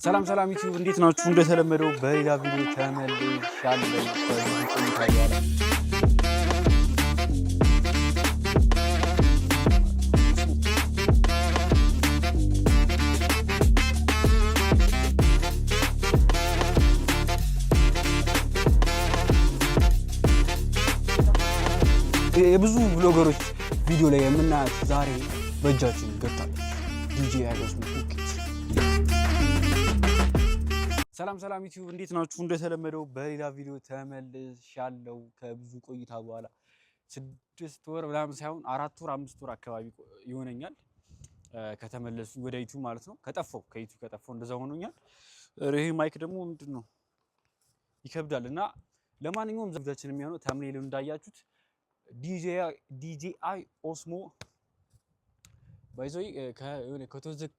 ሰላም ሰላም ዩቲዩብ እንዴት ናችሁ? እንደተለመደው በሌላ ቪዲዮ ተመልሻለሁ። ቆይታ በኋላ የብዙ ብሎገሮች ቪዲዮ ላይ የምናያት ዛሬ በእጃችን ገብታለች። ዲጄ አይዶስ ፖኬት። ሰላም ሰላም ዩቲዩብ እንዴት ናችሁ? እንደተለመደው በሌላ ቪዲዮ ተመልሻለሁ። ከብዙ ቆይታ በኋላ 6 ወር ምናምን ሳይሆን 4 ወር 5 ወር አካባቢ ይሆነኛል ከተመለሱ ወደ ዩቲዩብ ማለት ነው። ከዩቲዩብ ከጠፋው እንደዛ ሆኖኛል። ይሄ ማይክ ደግሞ ምንድን ነው ይከብዳል እና ለማንኛውም ዘግጃችን የሚሆነው ተምኔል እንዳያችሁት ዲጄአይ ኦስሞ ባይዞይ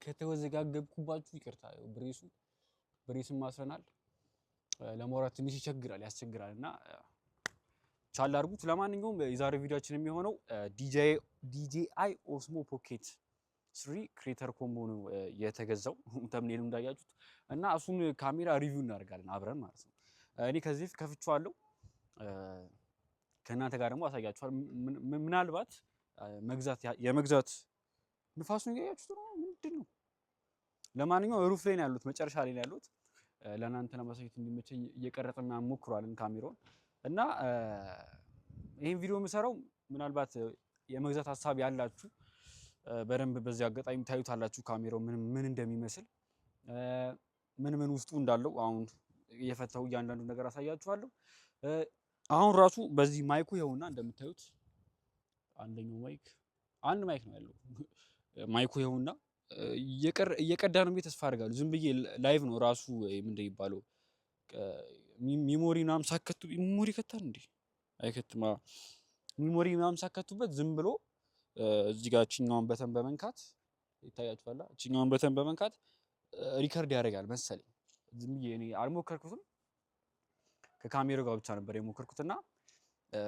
ከተወዘጋገብኩባችሁ ይቅርታ። ብሬስም ማስረናል ለማውራት ትንሽ ያስቸግራል እና ቻል አድርጉት። ለማንኛውም የዛሬ ቪዲዮአችን የሚሆነው ዲጄአይ ኦስሞ ፖኬት 3 ክሬተር ኮምቦ ነው የተገዛው ተምኔሉ እንዳያችሁት እና እሱን ካሜራ ሪቪው እናደርጋለን አብረን ማለት ነው። እኔ ከዚህ በፊት ከፍቼዋለሁ ከእናንተ ጋር ደግሞ አሳያችኋል። ምናልባት የመግዛት ንፋሱን ያያችሁት ነው ምንድን ነው። ለማንኛውም ሩፍ ላይ ነው ያሉት፣ መጨረሻ ላይ ነው ያሉት። ለእናንተ ለማሳየት እንዲመቸኝ እየቀረጽን እንሞክራለን ካሜራውን እና ይሄን ቪዲዮ የምሰራው ምናልባት የመግዛት ሀሳብ ያላችሁ በደንብ በዚህ አጋጣሚ ታዩታላችሁ ካሜራው ምን እንደሚመስል ምን ውስጡ እንዳለው አሁን እየፈታሁ እያንዳንዱ ነገር አሳያችኋለሁ። አሁን ራሱ በዚህ ማይኩ ይኸውና እንደምታዩት አንደኛው ማይክ አንድ ማይክ ነው ያለው። ማይኩ ይኸውና እየቀዳ ነው ተስፋ አደርጋለሁ። ዝም ብዬ ላይቭ ነው ራሱ ምንድን ይባለው ሚሞሪ ምናምን ሳከቱ ሚሞሪ ከታል እንዴ አይከትማ። ሚሞሪ ምናምን ሳከቱበት ዝም ብሎ እዚህ ጋር እቺኛውን በተን በመንካት ይታያችኋል። እቺኛውን በተን በመንካት ሪከርድ ያደርጋል መሰለኝ። ዝም ብዬ እኔ አልሞከርኩትም ከካሜራው ጋር ብቻ ነበር የሞከርኩትና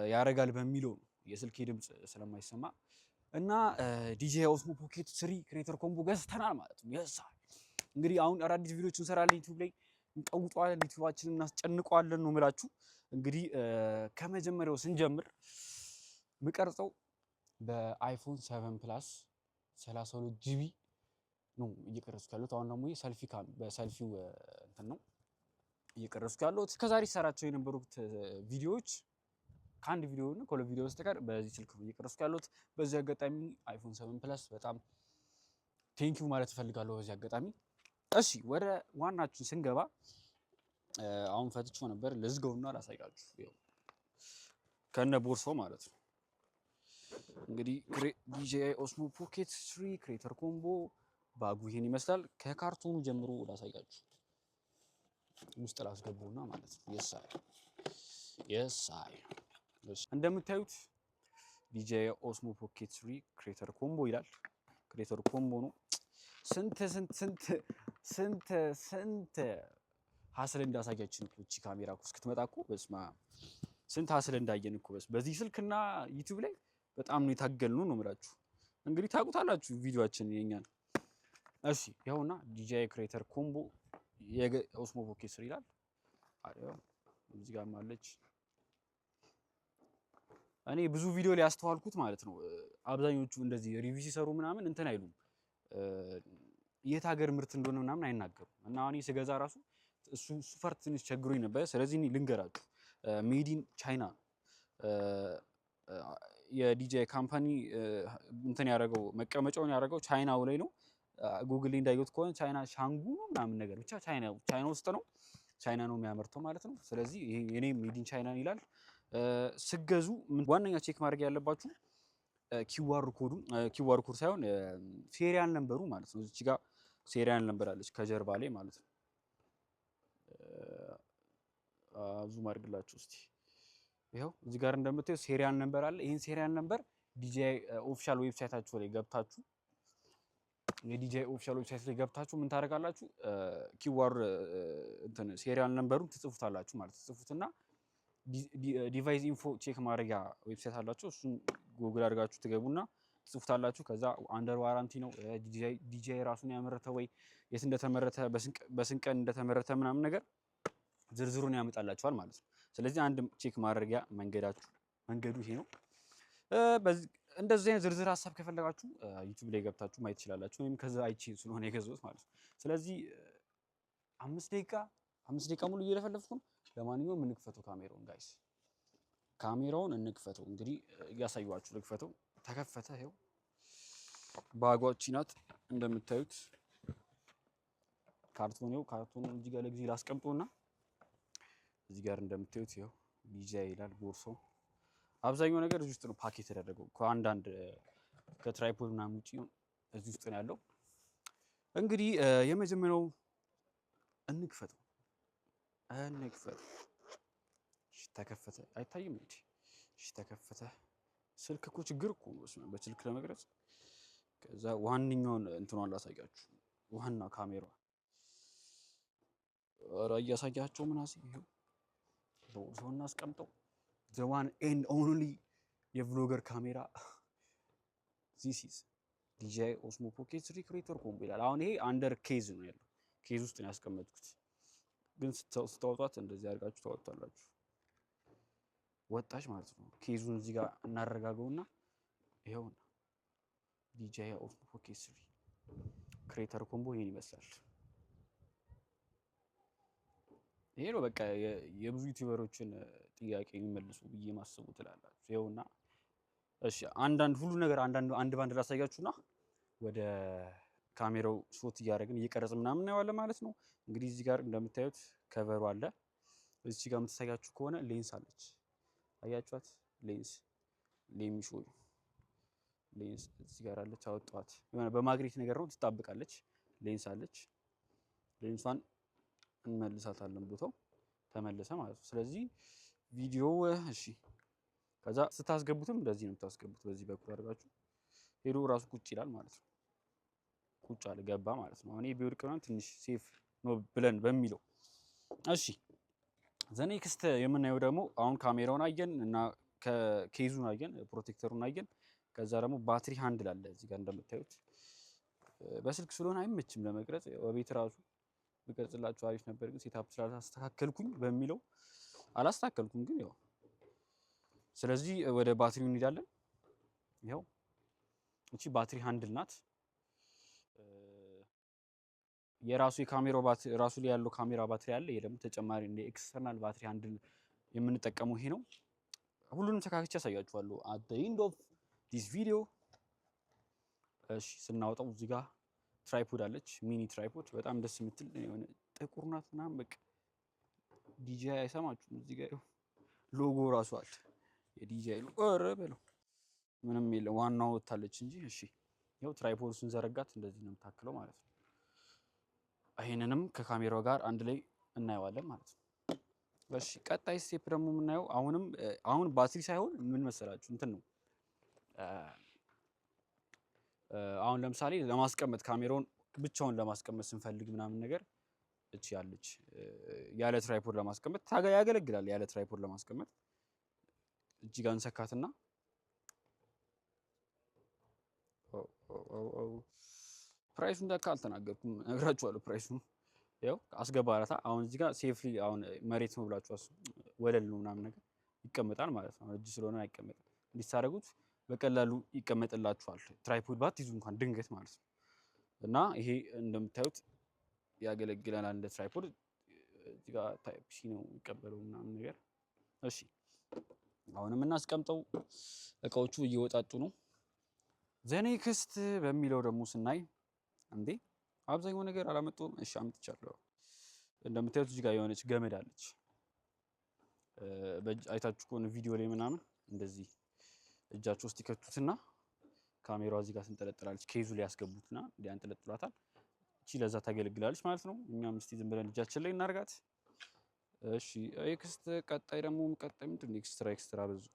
ያረጋል በሚለው ነው የስልኬ ድምጽ ስለማይሰማ እና ዲጄአይ ኦስሞ ፖኬት 3 ክሬተር ኮምቦ ገዝተናል ማለት ነው። የሳ እንግዲህ አሁን አዳዲስ ቪዲዮዎች እንሰራለን ዩቲዩብ ላይ እንቀውጣለን፣ ዩቲዩባችንን እናስጨንቀዋለን ነው የምላችሁ። እንግዲህ ከመጀመሪያው ስንጀምር ምቀርጸው በአይፎን 7 ፕላስ 32 ጂቢ ነው እየቀረጽኩ ያለሁት። አሁን ደግሞ በሰልፊው እንትን ነው እየቀረጽኩ ያለሁት። ከዛሬ ሰራቸው የነበሩት ቪዲዮዎች ከአንድ ቪዲዮ እና ከሁለት ቪዲዮ በስተቀር በዚህ ስልክ ነው እየቀረጽኩ ያለሁት። በዚህ አጋጣሚ አይፎን 7 ፕላስ በጣም ቴንኪው ማለት እፈልጋለሁ በዚህ አጋጣሚ። እሺ ወደ ዋናችን ስንገባ አሁን ፈትቼው ነበር ልዝገውና ላሳያችሁ። ይኸው ከነ ቦርሳው ማለት ነው። እንግዲህ ዲጄአይ ኦስሞ ፖኬት 3 ክሬተር ኮምቦ ባጉ ይሄን ይመስላል። ከካርቶኑ ጀምሮ ላሳያችሁ ውስጥ ላስገቡና ማለት ነው። የሳይ እንደምታዩት ዲጄአይ ኦስሞ ፖኬት 3 ክሬተር ኮምቦ ይላል። ክሬተር ኮምቦ ነው። ስንት ሀስል እንዳሳያችን እኮ እቺ ካሜራ እኮ እስክትመጣ እኮ በስማ ስንት ሀስል እንዳየን እኮ በዚህ ስልክና ዩቲዩብ ላይ በጣም ነው የታገልነው ነው የምላችሁ። እንግዲህ ታውቁታላችሁ ቪዲዮአችን የኛን። እሺ ይኸውና ዲጄአይ ክሬተር ኮምቦ የኦስሞ ፖኬት 3 ይላል። እዚህ ጋር ማለች። እኔ ብዙ ቪዲዮ ላይ ያስተዋልኩት ማለት ነው አብዛኞቹ እንደዚህ ሪቪው ሲሰሩ ምናምን እንትን አይሉም የት ሀገር ምርት እንደሆነ ምናምን አይናገሩም። እና እኔ ስገዛ ራሱ እሱ ፈርት ትንሽ ቸግሮኝ ነበር። ስለዚህ እኔ ልንገራችሁ ሜድ ኢን ቻይና የዲጄአይ ካምፓኒ እንትን ያደረገው መቀመጫውን ያደረገው ቻይናው ላይ ነው። ጉግል ላይ እንዳየሁት ከሆነ ቻይና ሻንጉ ምናምን ነገር ብቻ ቻይና ውስጥ ነው። ቻይና ነው የሚያመርተው ማለት ነው። ስለዚህ የኔ ሜድ ኢን ቻይና ይላል። ስገዙ ዋነኛ ቼክ ማድረግ ያለባችሁ ኪውአር ኮድ ሳይሆን ሴሪያል ነምበሩ ማለት ነው። እዚህ ጋር ሴሪያል ነምበር አለች ከጀርባ ላይ ማለት ነው። ዙም አድርግላችሁ እስቲ። ይኸው እዚህ ጋር እንደምታዩ ሴሪያል ነምበር አለ። ይሄን ሴሪያል ነምበር ዲጄአይ ኦፊሻል ዌብሳይታችሁ ላይ ገብታችሁ የዲጄአይ ኦፊሻል ዌብሳይት ላይ ገብታችሁ ምን ታደርጋላችሁ? ኪውአር እንትን ሴሪያል ነምበሩን ትጽፉታላችሁ ማለት ትጽፉትና ዲቫይስ ኢንፎ ቼክ ማድረጊያ ዌብሳይት አላችሁ። እሱን ጉግል አድርጋችሁ ትገቡና ትጽፉታላችሁ። ከዛ አንደር ዋራንቲ ነው ዲጄአይ ራሱን ያመረተው ወይ የት እንደተመረተ በስንት ቀን እንደተመረተ ምናምን ነገር ዝርዝሩን ያመጣላችኋል ማለት ነው። ስለዚህ አንድ ቼክ ማድረጊያ መንገዱ ይሄ ነው። እንደዚህ አይነት ዝርዝር ሀሳብ ከፈለጋችሁ ዩቲዩብ ላይ ገብታችሁ ማየት ትችላላችሁ። ወይም ከዛ አይቼ ስለሆነ የገዛሁት ማለት ነው። ስለዚህ 5 ደቂቃ ሙሉ እየለፈለፍኩ ነው። ለማንኛውም እንክፈተው ካሜራውን ጋይስ፣ ካሜራውን እንክፈተው። እንግዲህ እያሳየኋችሁ ልክፈተው። ተከፈተ። ይኸው ባጓቺ ናት እንደምታዩት። ካርቶኑ እዚህ ጋር ለጊዜ ላስቀምጠውና እዚህ ጋር እንደምታዩት ይኸው ቢጃ ይላል ቦርሳው። አብዛኛው ነገር እዚህ ውስጥ ነው ፓኬት የተደረገው። ከአንዳንድ ከትራይፖድ ምናምን ውጪ እዚህ ውስጥ ነው ያለው። እንግዲህ የመጀመሪያው እንክፈተው። እሺ ተከፈተ። አይታይም እንዴ? እሺ ተከፈተ። ስልክ እኮ ችግር እኮ ነው በስልክ ለመቅረጽ። ከዛ ዋንኛውን እንትኗን ላሳያችሁ። ዋና ካሜራ እያሳያቸው ምናምን ይሄው ቦርሳውን አስቀምጠው። the one and only የቭሎገር ካሜራ this is DJI Osmo Pocket 3 Creator Combo ይላል። አሁን ይሄ አንደር ኬዝ ነው ያለው። ኬዝ ውስጥ ነው ያስቀመጥኩት። ግን ስታወጧት እንደዚህ አድርጋችሁ ታወጣላችሁ። ወጣች ማለት ነው። ኬዙን እዚህ ጋር እናረጋገውና ይሄውና DJI Osmo Pocket 3 Creator Combo ይሄን ይመስላል። ይሄ ነው በቃ የብዙ ዩቲዩበሮችን ጥያቄ የሚመልሱ ብዬ ማስቡ ትላላችሁ። ይኸውና እሺ፣ ሁሉ ነገር አንድ ባንድ ላሳያችሁና ወደ ካሜራው ሾት እያደረግን እየቀረጽ ምናምን እናየዋለን ማለት ነው። እንግዲህ እዚህ ጋር እንደምታዩት ከቨሩ አለ። እዚህ ጋር የምትታያችሁ ከሆነ ሌንስ አለች። አያችኋት? ሌንስ እዚህ ጋር አለች። አወጣኋት። የሆነ በማግኔት ነገር ነው ትጣብቃለች። ሌንስ አለች። ሌንሷን እንመልሳታለን። ቦታው ተመለሰ ማለት ነው። ስለዚህ ቪዲዮ እሺ፣ ከዛ ስታስገቡትም እንደዚህ ነው የምታስገቡት። በዚህ በኩል አድርጋችሁ ሄዶ ራሱ ቁጭ ይላል ማለት ነው። ቁጭ አለ ገባ ማለት ነው። አሁን ቢወድቅ ምናምን ትንሽ ሴፍ ነው ብለን በሚለው እሺ። ዘኔክስት የምናየው ደግሞ አሁን ካሜራውን አየን እና ከኬዙን አየን፣ ፕሮቴክተሩን አየን። ከዛ ደግሞ ባትሪ ሃንድል አለ እዚህ ጋር እንደምታዩት። በስልክ ስለሆነ አይመችም ለመቅረጽ። በቤት ራሱ ብቀርጽላችሁ አሪፍ ነበር፣ ግን ሴታፕ ስላላስተካከልኩኝ በሚለው አላስተካከልኩም። ግን ያው ስለዚህ ወደ ባትሪው እንሄዳለን። ይኸው እቺ ባትሪ ሃንድል ናት። የራሱ የካሜራው ባትሪ ራሱ ላይ ያለው ካሜራ ባትሪ አለ። ይሄ ደግሞ ተጨማሪ እንደ ኤክስተርናል ባትሪ ሃንድል የምንጠቀመው ይሄ ነው። ሁሉንም ተካክቼ ያሳያችኋለሁ at the end of this video። እሺ ስናወጣው እዚህ ጋር ትራይፖድ አለች፣ ሚኒ ትራይፖድ በጣም ደስ የምትል የሆነ ጥቁር ናት ምናምን በቃ DJI አይሰማችሁም። እዚህ ጋር ሎጎ ራሱ አለ የDJI ሎጎ። ኧረ በለው ምንም የለም ዋናው ወጣለች እንጂ። እሺ ይኸው ትራይፖድ ስንዘረጋት እንደዚህ ነው የምታክለው ማለት ነው። ይሄንንም ከካሜራው ጋር አንድ ላይ እናየዋለን ማለት ነው። እሺ ቀጣይ ስቴፕ ደግሞ የምናየው አሁን ባትሪ ሳይሆን ምን መሰላችሁ እንትን ነው። አሁን ለምሳሌ ለማስቀመጥ ካሜራውን ብቻውን ለማስቀመጥ ስንፈልግ ምናምን ነገር እቺ ያለች ያለ ትራይፖድ ለማስቀመጥ ያገለግላል። ያለ ትራይፖድ ለማስቀመጥ እጅ ጋር እንሰካትና ፕራይሱን ደካ አልተናገርኩም፣ እነግራችኋለሁ ፕራይሱን። ያው አስገባራታ አሁን እዚህ ጋር ሴፍሊ አሁን መሬት ነው ብላችሁ ወለል ነው ምናምን ነገር ይቀመጣል ማለት ነው። እጅ ስለሆነ አይቀመጥም። እንዲሳረጉት በቀላሉ ይቀመጥላችኋል። ትራይፖድ ባትይዙ እንኳን ድንገት ማለት ነው። እና ይሄ እንደምታዩት ያገለግለናል እንደ ትራይፖድ። እዚህ ጋር ታይፕ ሲ ነው የሚቀበለው ምናምን ነገር። እሺ አሁንም እናስቀምጠው። እቃዎቹ እየወጣጡ ነው። ዘኔክስት በሚለው ደግሞ ስናይ እንዴ አብዛኛው ነገር አላመጣሁም። እሺ አምጥቻለሁ። እንደምታዩት እዚህ ጋር የሆነች ገመድ አለች። አይታችሁ ከሆነ ቪዲዮ ላይ ምናምን እንደዚህ እጃቸው ውስጥ ይከቱትና ካሜራዋ እዚህ ጋር ትንጠለጠላለች። ኬዙ ላይ ያስገቡትና እንዲያንጠለጥሏታል። እቺ ለዛ ታገለግላለች ማለት ነው። እኛም እስቲ ዝም ብለን እጃችን ላይ እናርጋት። እሺ ኤክስት ቀጣይ ምንድን ነው? ኤክስትራ ብዙ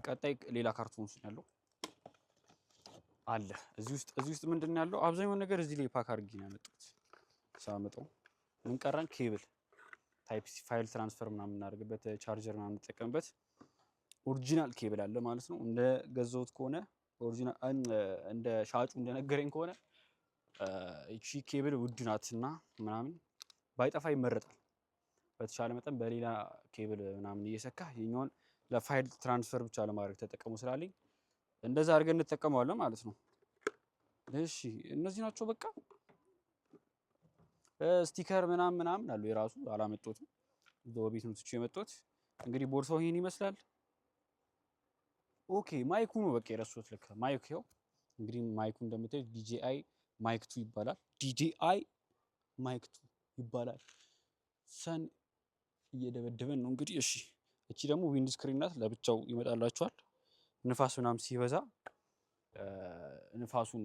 ቀጣይ ሌላ ካርቶን ውስጥ ያለው አለ። እዚህ ውስጥ ምንድን ነው ያለው? አብዛኛው ነገር እዚህ ላይ ፓክ አድርጌ ነው ያመጣሁት። ሳመጣው ምን ቀረን? ኬብል ታይፕ ሲ ፋይል ትራንስፈር ምናምን እናደርግበት፣ ቻርጀር ምናምን እንጠቀምበት ኦሪጂናል ኬብል አለ ማለት ነው። እንደ ገዛሁት ከሆነ ኦሪጂናል እንደ ሻጩ እንደነገረኝ ከሆነ እቺ ኬብል ውድ ናትና ምናምን ባይጠፋ ይመረጣል። በተሻለ መጠን በሌላ ኬብል ምናምን እየሰካህ የኛውን ለፋይል ትራንስፈር ብቻ ለማድረግ ተጠቀሙ ስላለኝ እንደዛ አድርገን እንጠቀመዋለን ማለት ነው። እሺ እነዚህ ናቸው በቃ። ስቲከር ምናምን አሉ የራሱ አላመጣሁትም። እዛው ቤት ነው ትቼ የመጣሁት። እንግዲህ ቦርሳው ይሄን ይመስላል። ኦኬ ማይኩ ነው በቃ የረሳሁት። ልክ ማይክ ይኸው እንግዲህ ማይኩ እንደምታዩት DJI ማይክ 2 ይባላል። DJI ማይክ 2 ይባላል። ሰን እየደበደበን ነው እንግዲህ። እሺ እቺ ደግሞ ዊንድ ስክሪን ናት። ለብቻው ይመጣላችኋል። ንፋስ ምናምን ሲበዛ ንፋሱን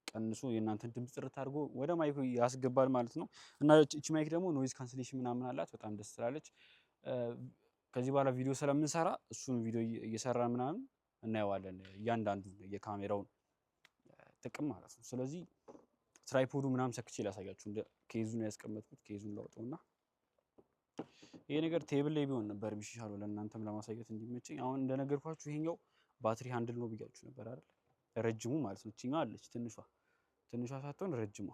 ቀንሶ የእናንተን ድምጽ ጥርት አድርጎ ወደ ማይኩ ያስገባል ማለት ነው። እና እቺ ማይክ ደግሞ ኖይዝ ካንሰሌሽን ምናምን አላት። በጣም ደስ ትላለች። ከዚህ በኋላ ቪዲዮ ስለምንሰራ እሱን ቪዲዮ እየሰራ ምናምን እናየዋለን፣ እያንዳንዱ የካሜራውን ጥቅም ማለት ነው። ስለዚህ ትራይፖዱ ምናምን ሰክቼ ላሳያችሁ። እንደ ኬዙን ያስቀመጥኩት ኬዙን ላውጣውና ይሄ ነገር ቴብል ላይ ቢሆን ነበር የሚሻለው ለእናንተም ለማሳየት እንዲመቸኝ። አሁን እንደነገርኳችሁ ይሄኛው ባትሪ ሃንድል ነው ብያችሁ ነበር አይደል? ረጅሙ ማለት ነው። እቺኛው አለች ትንሿ ሳትሆን ረጅሟ።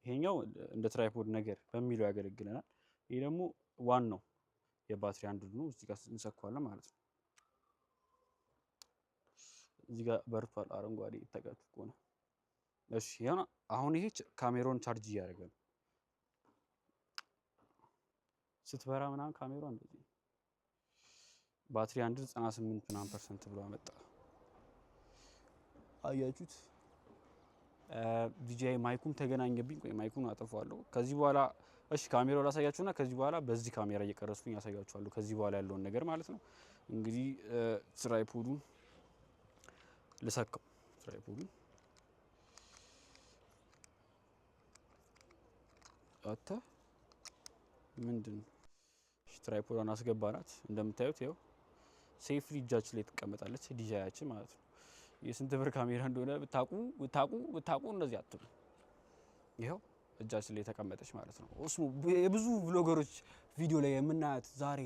ይሄኛው እንደ ትራይፖድ ነገር በሚለው ያገለግለናል። ይሄ ደግሞ ዋናው የባትሪ ሃንድል ነው። እዚህ ጋር እንሰካዋለን ማለት ነው። እዚህ ጋር በርቷል አረንጓዴ ይታያችሁ ከሆነ። እሺ አሁን ይሄ ካሜራውን ቻርጅ እያደረገ ነው። ስትበራ ምናምን ካሜራው እንደዚህ ባትሪ ሃንድል 98% ብሎ አመጣ። አያችሁት? DJI ማይኩም ተገናኘብኝ። ቆይ ማይኩን አጠፋዋለሁ ከዚህ በኋላ። እሺ ካሜራው ላሳያችሁና ከዚህ በኋላ በዚህ ካሜራ እየቀረጽኩኝ ያሳያችኋለሁ ከዚህ በኋላ ያለውን ነገር ማለት ነው። እንግዲህ ትራይፖዱን ልሰካው። ትራይፖዱን አታ ምንድን እሺ ትራይፖዷን አስገባናት። እንደምታዩት ይኸው ሴፍሊ እጃችን ላይ ትቀመጣለች። DJI-ያችን ማለት ነው። የስንት ብር ካሜራ እንደሆነ ብታቁ እንደዚህ አትሉ። ይኸው እጃችን ላይ ተቀመጠች ማለት ነው። ኦስሞ የብዙ ብሎገሮች ቪዲዮ ላይ የምናያት ዛሬ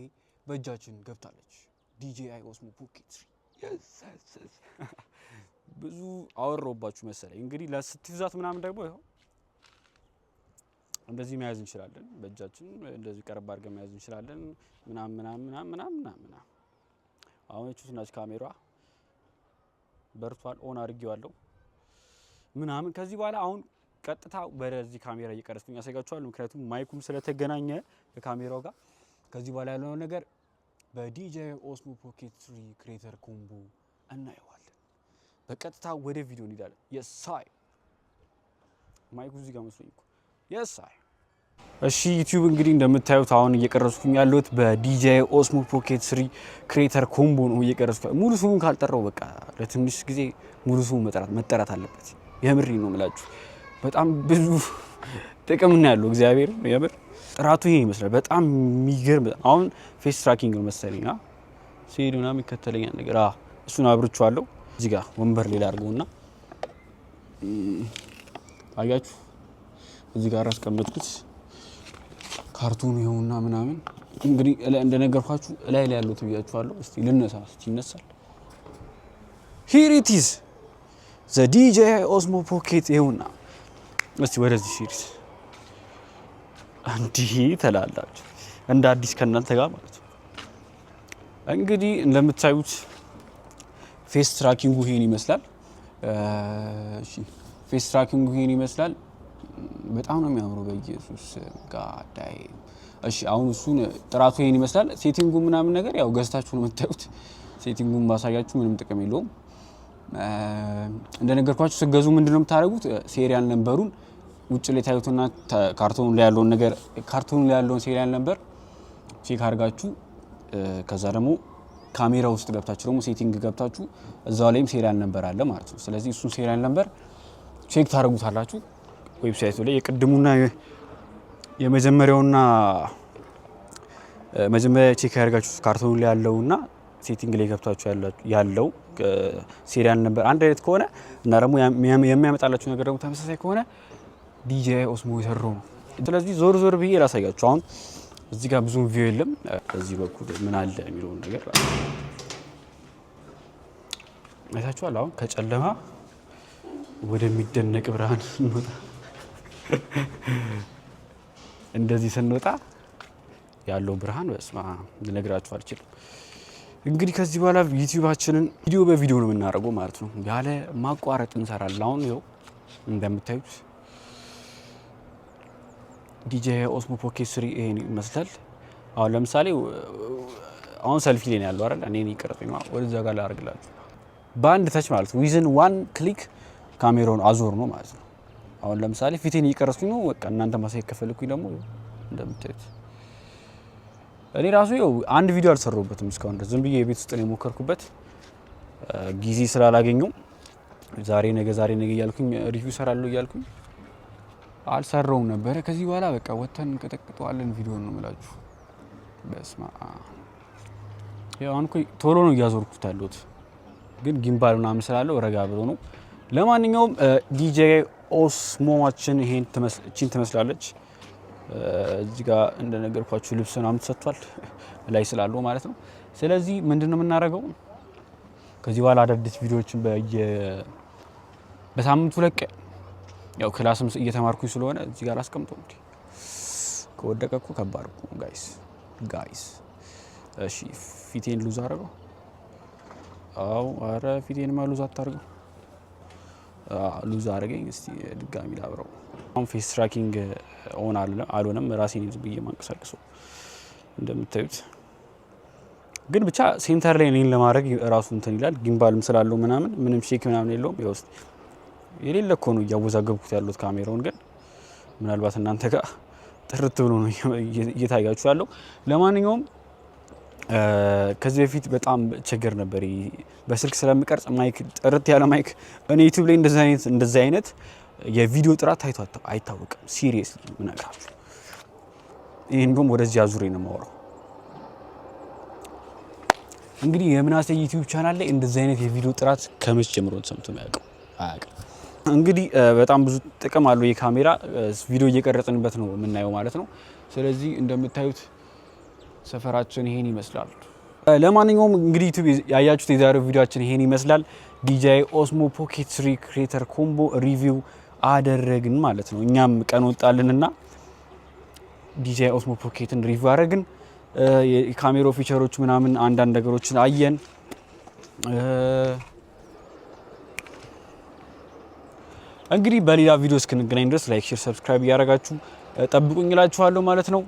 በእጃችን ገብታለች። DJI ኦስሞ ፖኬት 3 ብዙ አወራሁባችሁ መሰለኝ። እንግዲህ ለስትይዛት ምናምን ደግሞ ይኸው እንደዚህ መያዝ እንችላለን። በእጃችን እንደዚህ ቀረብ አድርገን መያዝ እንችላለን። ምናምን አሁን እቺ ስናች ካሜራ በርቷል። ኦን አድርጌዋለሁ ምናምን። ከዚህ በኋላ አሁን ቀጥታ በዚህ ካሜራ እየቀረጽኩኝ ያሳያችኋለሁ። ምክንያቱም ማይኩም ስለተገናኘ ከካሜራው ጋር ከዚህ በኋላ ያለው ነገር በDJI ኦስሞ ፖኬት 3 ክሬተር ኮምቦ እናየዋለን። በቀጥታ ወደ ቪዲዮ እንሄዳለን። የሳይ ማይኩ እዚህ ጋር መስሎኝ እኮ የሳይ። እሺ ዩቲዩብ እንግዲህ እንደምታዩት አሁን እየቀረጽኩኝ ያለሁት በDJI ኦስሞ ፖኬት 3 ክሬተር ኮምቦ ነው እየቀረጽኩኝ። ሙሉ ስሙን ካልጠራው በቃ ለትንሽ ጊዜ ሙሉ ስሙ መጠራት አለበት። የምሬ ነው የምላችሁ። በጣም ብዙ ጥቅም ነው ያለው። እግዚአብሔር የምር ጥራቱ ይሄ ይመስላል። በጣም የሚገርም። አሁን ፌስ ትራኪንግ ነው መሰለኝ ሲሄድ ምናምን ይከተለኛል ነገር እሱን አብርቼዋለሁ። እዚህ ጋር ወንበር ሌላ አድርገውና አያችሁ እዚህ ጋር አስቀመጥኩት። ካርቱኑ ይኸውና ምናምን እንግዲህ እንደነገርኳችሁ ላይ ያለው ትብያችኋለሁ። እስቲ ልነሳ። እስቲ ይነሳል። here it is the DJI ኦስሞ ፖኬት ይኸውና። እስቲ ወደዚህ ሲሪስ እንዲህ ተላላችሁ እንደ አዲስ ከእናንተ ጋር ማለት ነው። እንግዲህ እንደምታዩት ፌስ ትራኪንጉ ይሄን ይመስላል። እሺ ፌስ ትራኪንጉ ይሄን ይመስላል። በጣም ነው የሚያምረው በኢየሱስ ጋዳይ። እሺ አሁን እሱን ጥራቱ ይሄን ይመስላል። ሴቲንጉ ምናምን ነገር ያው ገዝታችሁ ነው የምታዩት። ሴቲንጉን ማሳያችሁ ምንም ጥቅም የለውም። እንደነገርኳችሁ ስገዙ ምንድነው የምታደርጉት? ሴሪያል ነምበሩን ውጭ ላይ ታዩትና ካርቶኑ ላይ ያለውን ሴሪያል ነምበር ቼክ አድርጋችሁ ከዛ ደግሞ ካሜራ ውስጥ ገብታችሁ ደግሞ ሴቲንግ ገብታችሁ እዛው ላይም ሴሪያል ነምበር አለ ማለት ነው። ስለዚህ እሱን ሴሪያል ነምበር ቼክ ታደርጉታላችሁ ዌብሳይቱ ላይ። የቅድሙና የመጀመሪያውና መጀመሪያ ቼክ ያደርጋችሁ ካርቶኑ ላይ ያለውና ሴቲንግ ላይ ገብታችሁ ያለው ሴሪያል ነምበር አንድ አይነት ከሆነ እና ደግሞ የሚያመጣላችሁ ነገር ደግሞ ተመሳሳይ ከሆነ DJI ኦስሞ የሰራው ነው። ስለዚህ ዞር ብዬ ላሳያችሁ። አሁን እዚህ ጋር ብዙም ቪው የለም። በዚህ በኩል ምን አለ የሚለውን ነገር አይታችኋል። አሁን ከጨለማ ወደሚደነቅ ብርሃን ስንወጣ እንደዚህ ስንወጣ ያለው ብርሃን በስማ ልነግራችሁ አልችልም። እንግዲህ ከዚህ በኋላ ዩቲዩባችንን ቪዲዮ በቪዲዮ ነው የምናደርገው ማለት ነው። ያለ ማቋረጥ እንሰራለን። አሁን ይኸው እንደምታዩት DJI Osmo Pocket 3 ይሄን ይመስላል። አሁን ለምሳሌ አሁን ሰልፊ ላይ ነው ያለው አይደል? እኔ ይቀርጽኝ ነው ወደዛ ጋር ላደርግላችሁ በአንድ ተች ማለት ነው። ዊዝን ዋን ክሊክ ካሜራውን አዞር ነው ማለት ነው። አሁን ለምሳሌ ፊቴን እየቀረጽኩኝ ነው በቃ እናንተ ማሳየት ከፈለኩኝ ደግሞ እንደምታዩት እኔ ራሱ ይኸው አንድ ቪዲዮ አልሰራሁበትም እስካሁን ድረስ ዝም ብዬ የቤት ውስጥ ነው የሞከርኩበት ጊዜ ስላላገኘው ዛሬ ነገ እያልኩኝ ሪቪው ሰራለሁ እያልኩኝ አልሰራውም ነበር። ከዚህ በኋላ በቃ ወተን እንቀጠቅጠዋለን ቪዲዮ ነው የምላችሁ። በስማ ያው አንኩ ቶሎ ነው እያዞርኩት ያለሁት ግን ጊምባል ምናምን ስላለው ረጋ ብሎ ነው። ለማንኛውም DJI Osmoችን ይሄን ትመስላለች። እዚህ ጋር እንደነገርኳችሁ ልብስ ምናምን ተሰጥቷል ላይ ስላለው ማለት ነው። ስለዚህ ምንድነው የምናደርገው ከዚህ በኋላ አዳዲስ ቪዲዮዎችን በሳምንቱ ለቀ ያው ክላስም እየተማርኩኝ ስለሆነ እዚህ ጋር አስቀምጠው እንዴ ከወደቀ እኮ ከባድ እኮ ጋይስ። እሺ ፊቴን ሉዝ አደረገው። አው አረ ፊቴን ማሉዝ አታርገው። ሉዝ አደረገኝ። እስቲ ድጋሚ ላብረው። አሁን ፌስ ትራኪንግ ኦን አልሆነም። ራሴን ዝም ብዬ ማንቀሳቀሰው እንደምታዩት ግን ብቻ ሴንተር ላይ ነኝ ለማድረግ ራሱ እንትን ይላል። ጊምባልም ስላለው ምንም ሼክ ምናምን የለውም። ይወስድ የሌለ እኮ ነው እያወዛገብኩት ያሉት ካሜራውን ግን ምናልባት እናንተ ጋር ጥርት ብሎ ነው እየታያችሁ ያለው። ለማንኛውም ከዚህ በፊት በጣም ችግር ነበር በስልክ ስለምቀርጽ ማይክ ጥርት ያለ ማይክ እኔ ዩቲዩብ ላይ እንደዚህ አይነት የቪዲዮ ጥራት ታይቶ አይታወቅም። ሲሪየስሊ ምናግራችሁ ይሄን ደግሞ ወደዚህ አዙሬ ነው የማወራው። እንግዲህ የምናሴ ዩቲዩብ ቻናል ላይ እንደዚህ አይነት የቪዲዮ ጥራት ከመቼ ጀምሮ ሰምቶ አያውቅም። እንግዲህ በጣም ብዙ ጥቅም አለው የካሜራ ቪዲዮ እየቀረጽንበት ነው የምናየው ማለት ነው። ስለዚህ እንደምታዩት ሰፈራችን ይሄን ይመስላል። ለማንኛውም እንግዲህ ዩቲዩብ ያያችሁት የዛሬው ቪዲዮአችን ይሄን ይመስላል። DJI Osmo Pocket 3 ክሬተር ኮምቦ ሪቪው አደረግን ማለት ነው። እኛም ቀን ወጣልንና DJI Osmo Pocketን ሪቪው አደረግን። የካሜራው ፊቸሮች ምናምን አንዳንድ ነገሮችን አየን። እንግዲህ በሌላ ቪዲዮ እስክንገናኝ ድረስ ላይክ፣ ሼር፣ ሰብስክራይብ እያደረጋችሁ ጠብቁኝ እላችኋለሁ ማለት ነው።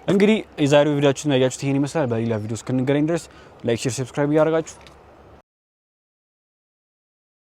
እንግዲህ የዛሬው ቪዲዮአችን ያያችሁት ይሄን ይመስላል። በሌላ ቪዲዮ እስክንገናኝ ድረስ ላይክ፣ ሼር፣ ሰብስክራይብ እያደረጋችሁ